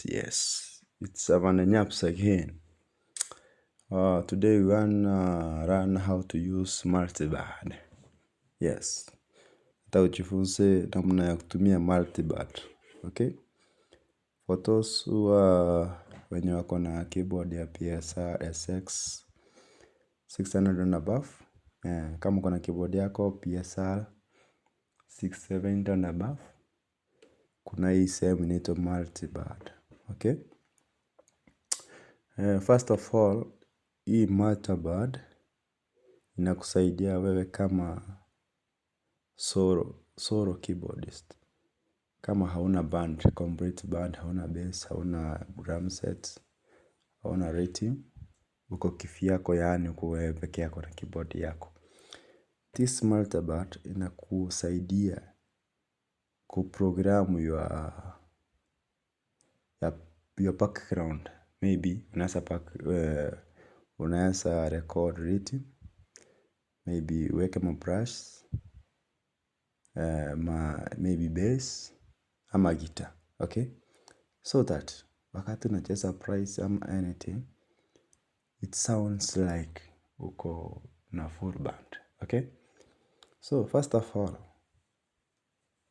Yes. It's Nyaps again. Today we wanna learn how to use multiband. Yes. Ujifunze namna ya kutumia multiband. Okay? For those who wenye wako na keyboard ya PSR SX 600 and above. Kama uko na keyboard yako PSR 670 and above, kuna hii sehemu inaitwa multiband. Okay? First of all, hii multiband inakusaidia wewe kama solo keyboardist. Kama hauna band, complete band, hauna bass, hauna drum set, hauna rating, uko kivyako, yaani uko wewe peke yako na keyboard yako. This multiband inakusaidia kuprogram your background. Maybe unaweza record rating, maybe uweke brush, maybe bass ama guitar. Okay? So that wakati unacheza price ama anything, it sounds like uko na full band. Okay? So first of all,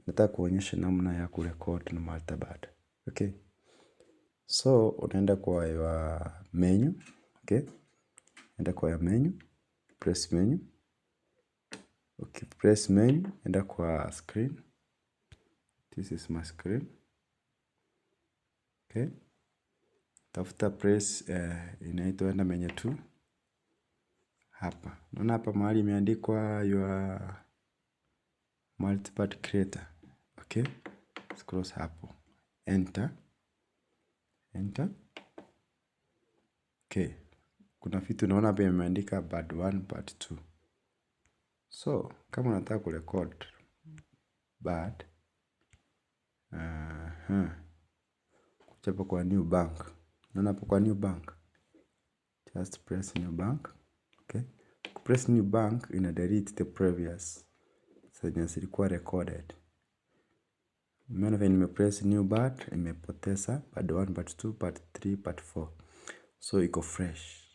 nataka kuonyesha namna ya kurecord na multiband. Okay? So unaenda kwa your menu. Okay? Enda kwa your menu, press menu. Okay, press menu, enda kwa screen. This is my screen. Okay? Tafuta press inaitwa enda menu 2. Hapa. Unaona hapa mahali imeandikwa your multiband creator. Okay? Scroll hapo. Enter. Okay. Kuna vitu unaona hapa imeandika band 1, band 2. So, kama unataka kurecord band, kuchapa kwa new bank. Unaona hapo kwa new bank. Just press new bank. Okay? Press new bank ina delete the previous. Zenye zilikuwa recorded. Umeona vile nimepress new band, imepoteza band 1, band 2, band 3, band 4. So iko fresh.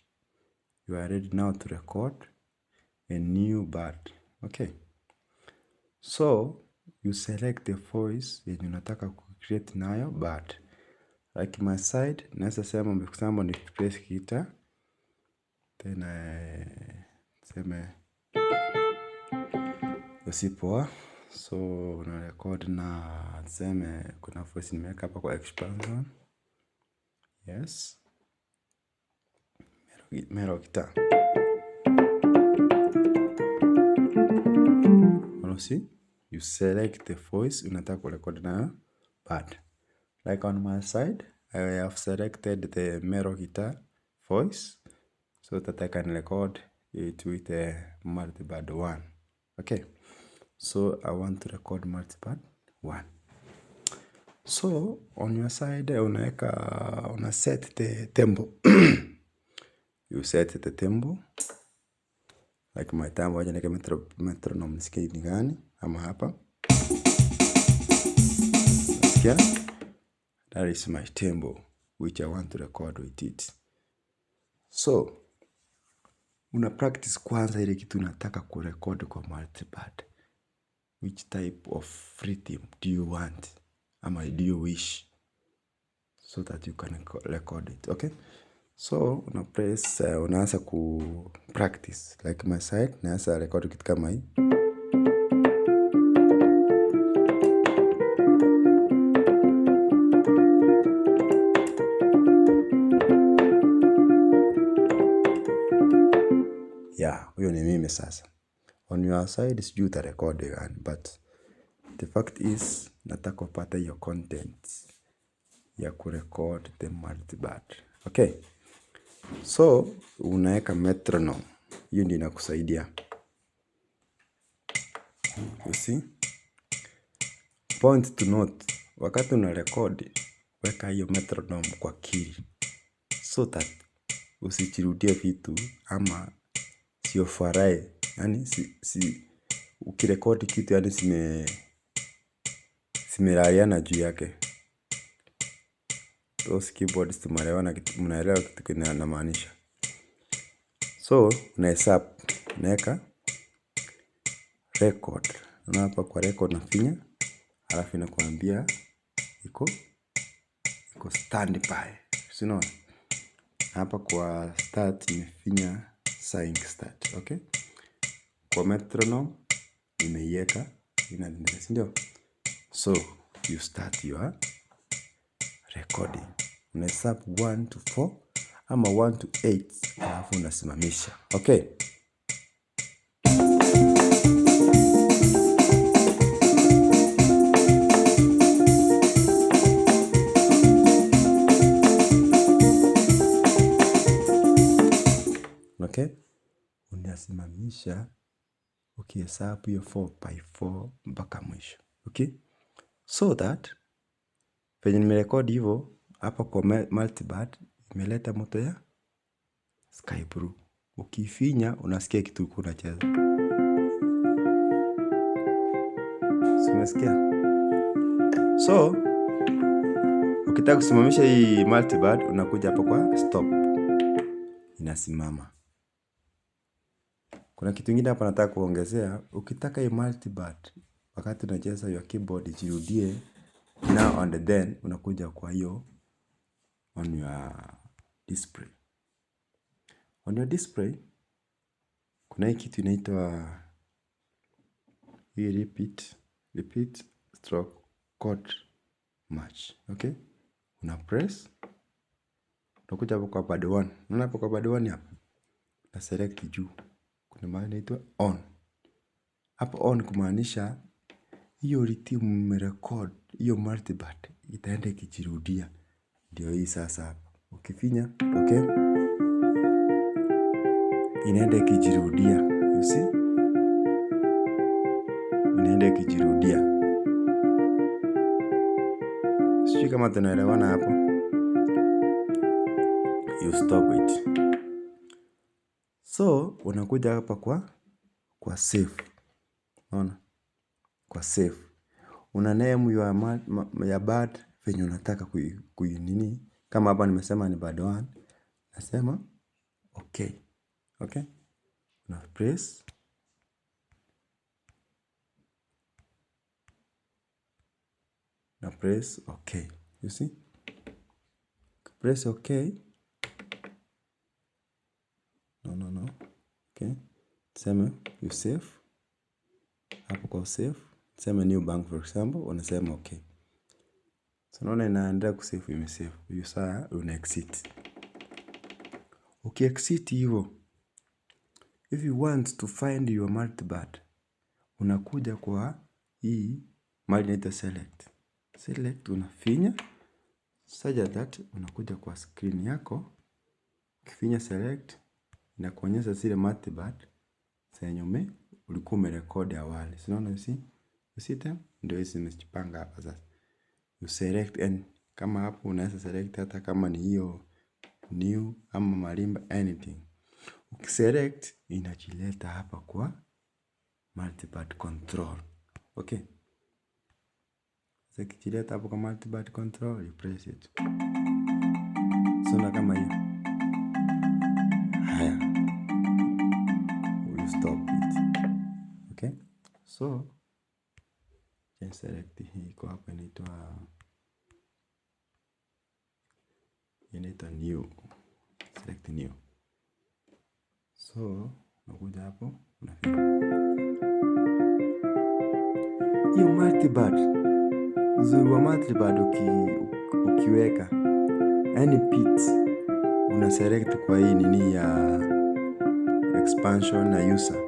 You are ready now to record a new band. Okay? So you select the voice yenye unataka kucreate nayo band. Like my side, naweza sema mbikusamba ni press guitar. Then seme usipoa. So una record na seme kuna voice nimeweka hapa kwa expansion. Yes. Mero guitar. See? You select the voice unataka kurecord na band. Like on my side, I have selected the mero guitar voice so that I can record it with a multiband 1. Okay. So I want to record multiband 1. So on your side, una set the tempo. You set the tempo. Like my tempo, waja nike metronome nisikie ni gani. Ama hapa. Nasikia? That is my tempo, which I want to record with it. So, una practice kwanza ile kitu unataka kurecord kwa multiband. Which type of rhythm do you want? Ama do you wish? So that you can record it. Okay? So, unaanza ku practice. Like my side, naanza record kitu kama hii. Huyo ni mimi sasa. On your side, sijui utarecord gani, but the fact is, nataka upate your content ya kurecord the multiband. Okay? So, unaweka metronome. Hiyo ndio inakusaidia. You see? Point to note, wakati una record, weka hiyo metronome kwa key so that usijirudie vitu ama siofarai. Yani ukirekodi kitu yani zimelaliana juu yake. Those keyboards mnaelewa kitu kinamaanisha. So, unahesabu, unaweka record. Na hapa kwa record nafinya, alafu inakuambia iko standby. Unaona? Hapa kwa start nimefinya sync start, okay? Kwa metronome nimeiweka inaendelea, si ndio? So, you start your recording. Unahesabu 1 to 4 ama 1 to 8, alafu unasimamisha. Okay? Okay? Unasimamisha ukihesabu hiyo 4x4 mpaka mwisho. Okay? So that venye nimerekodi hivyo hapa kwa multiband imeleta moto ya sky blue. Ukifinya unasikia kitu kinacheza. Umesikia? So ukitaka kusimamisha hii multiband unakuja hapa kwa stop. Inasimama. Kuna kitu kingine hapa nataka kuongezea. Ukitaka hii multiband wakati unacheza your keyboard ijirudie now and then, unakuja kwa hiyo on your display. On your display kuna hii kitu inaitwa hii repeat stroke chord match. Okay? Una press, unakuja hapo kwa pad 1. Unaona hapo kwa pad 1 hapa? Na select juu. Kuna mahali inaitwa on. Hapo on kumaanisha hiyo rhythm umerecord, hiyo multiband itaenda ikijirudia. Ndio hii sasa hapa. Ukifinya, okay? Inaenda ikijirudia. You see? Inaenda ikijirudia. Sijui kama tunaelewana hapo. You stop it. So, unakuja hapa kwa save. Unaona? Kwa save. Una name ya bad venye unataka kuinini. Kama hapa nimesema ni bad 1. Nasema okay. Okay? Una press. Na press okay. You see? Press okay. No. Okay. Tuseme you save. Hapo kwa save. Tuseme new bank for example. Unasema okay. So unaona inaendelea kusave, imesave. Hiyo saa una exit. Ukiexit hivyo, if you want to find your multiband, unakuja kwa hii mahali inaitwa select. Select unafinya such that unakuja kwa screen yako. Ukifinya select inakuonyesha zile multiband zenye ulikuwa umerekodi awali. Unaona you see them? Ndio hizi zimejipanga hapa sasa. You select and kama hapo unaweza select hata kama ni hiyo new ama marimba anything. Ukiselect inajileta hapa kwa multiband control. Okay? Sasa ikijileta hapa kwa multiband control, you press it. So na kama hiyo. Haya. You stop it. Okay? So can select hii kwa hapa inaitwa new. Select new. So unakuja hapo unafinya hiyo multiband. Uzuri wa multiband ukiweka any pit una select kwa hii nini ya expansion na user.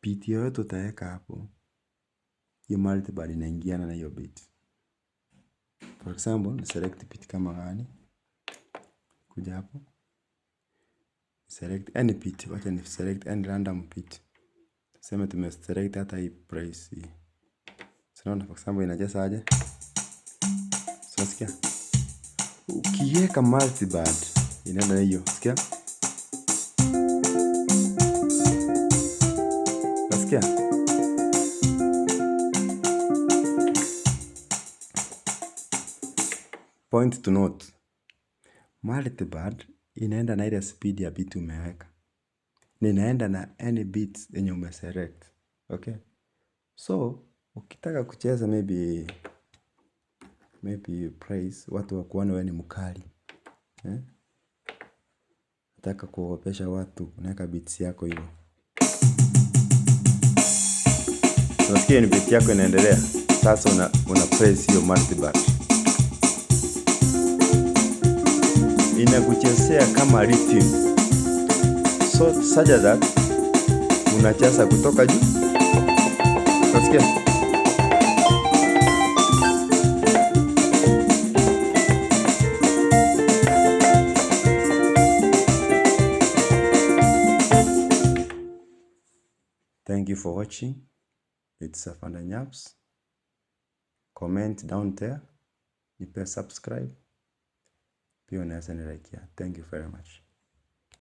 Pit yoyote utaweka hapo, hiyo multiband inaingiana na hiyo bit. For example, ni select pit kama gani. Kuja hapo. Select any pit. Wacha ni select any random pit. Sema tumeselect hata hii price hii. Sinaona for example inacheza aje? So sikia. Ukiweka multiband inaenda hiyo. Sikia? Sikia? Point to note. Multiband inaenda na ile speed ya beat umeweka. Ninaenda na any beats yenye umeselect. Okay? So, ukitaka kucheza maybe price, watu wakuone wewe ni mkali. Nataka kuogopesha watu, unaweka beats yako hiyo. Unasikia ni beat yako inaendelea. Sasa una press hiyo multiband. Inakuchezea kama rhythm. So such that unacheza kutoka juu. Unasikia? Thank you for watching. It's Afande Nyaps. Comment down there. Nipe subscribe. Pia unaweza ni like. Thank you very much.